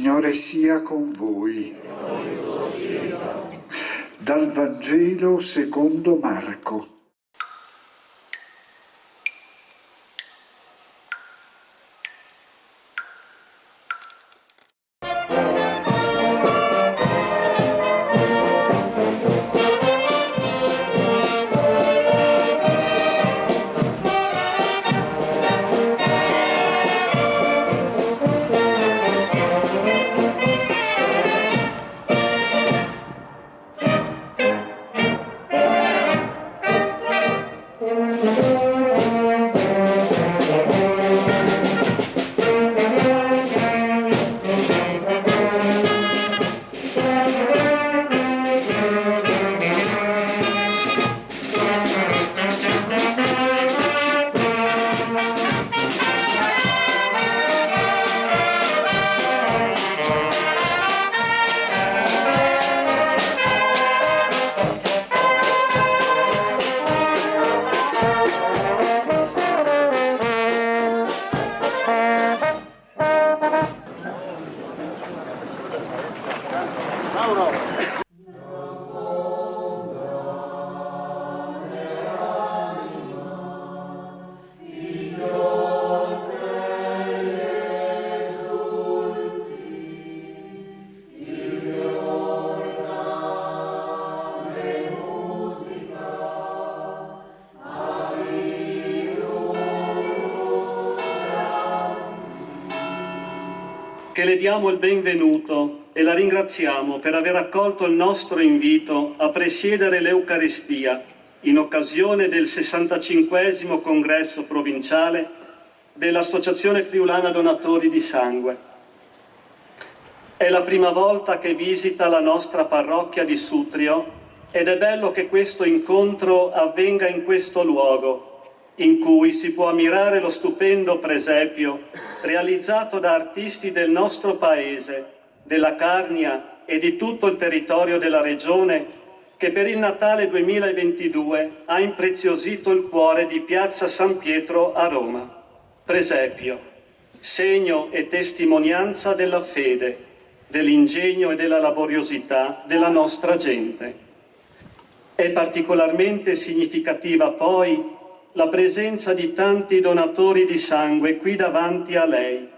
Signore sia con voi. Dal Vangelo secondo Marco. Che le diamo il benvenuto e la ringraziamo per aver accolto il nostro invito a presiedere l'Eucaristia in occasione del 65° congresso provinciale dell'Associazione Friulana Donatori di Sangue. È la prima volta che visita la nostra parrocchia di Sutrio ed è bello che questo incontro avvenga in questo luogo, in cui si può ammirare lo stupendo presepio realizzato da artisti del nostro paese, della Carnia e di tutto il territorio della regione, che per il Natale 2022 ha impreziosito il cuore di Piazza San Pietro a Roma. Presepio, segno e testimonianza della fede, dell'ingegno e della laboriosità della nostra gente. È particolarmente significativa poi la presenza di tanti donatori di sangue qui davanti a lei,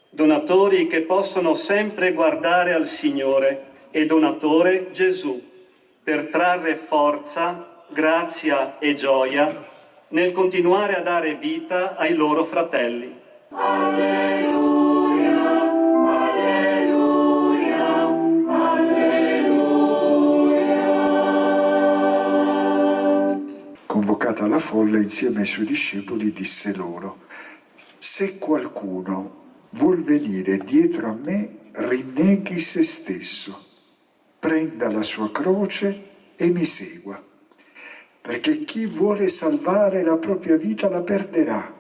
donatori che possono sempre guardare al Signore e donatore Gesù per trarre forza, grazia e gioia nel continuare a dare vita ai loro fratelli. Alleluia, alleluia, alleluia. Convocata la folla insieme ai suoi discepoli, disse loro: se qualcuno vuol venire dietro a me, rinneghi se stesso, prenda la sua croce e mi segua. Perché chi vuole salvare la propria vita la perderà,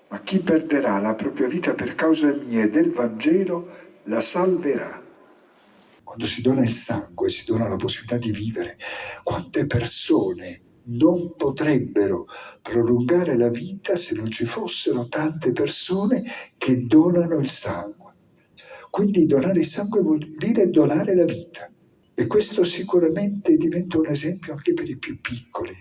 ma chi perderà la propria vita per causa mia e del Vangelo la salverà. Quando si dona il sangue si dona la possibilità di vivere. Quante persone non potrebbero prolungare la vita se non ci fossero tante persone che donano il sangue. Quindi donare il sangue vuol dire donare la vita. E questo sicuramente diventa un esempio anche per i più piccoli.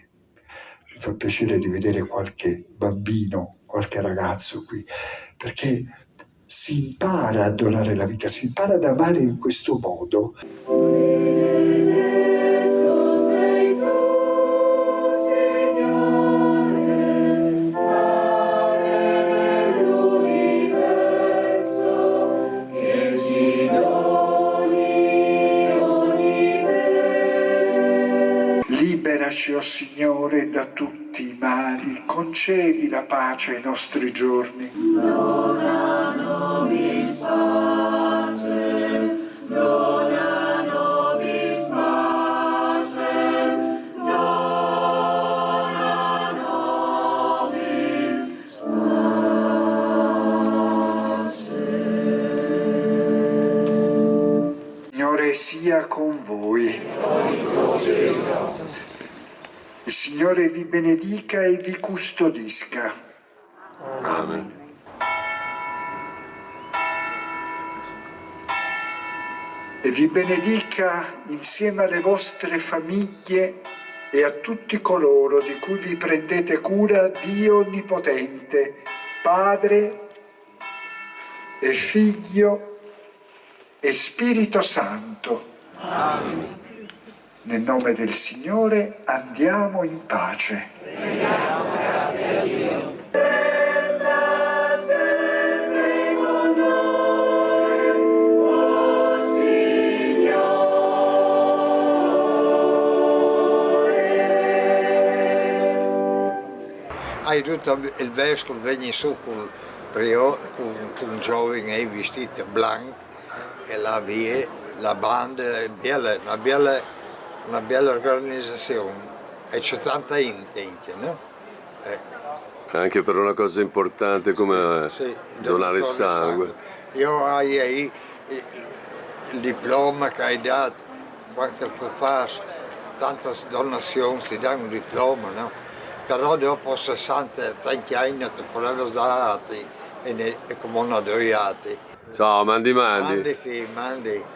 Mi fa piacere di vedere qualche bambino, qualche ragazzo qui, perché si impara a donare la vita, si impara ad amare in questo modo. Liberaci, o Signore, da tutti i mali, concedi la pace ai nostri giorni. Dona nobis pacem, dona nobis pacem, dona nobis pacem. Signore sia con voi. Il Signore vi benedica e vi custodisca. Amen. e vi benedica insieme alle vostre famiglie e a tutti coloro di cui vi prendete cura, Dio Onnipotente, Padre e Figlio e Spirito Santo. Amen. Nel nome del Signore andiamo in pace. Grazie a Dio. Resta sempre con noi, oh Signore. Hai detto il vescovo venne su con un giovane vestito bianco e la banda è bella, una bella organizzazione. E c'è tanta gente, no? Anche per una cosa importante come donare il sangue. Io hai il diploma che hai dato, quando tu fai tante donazioni, ti danno un diploma, no? Però dopo 60 tanti anni ti farebbero dati e come non dati. Ciao, mandi. Mandi.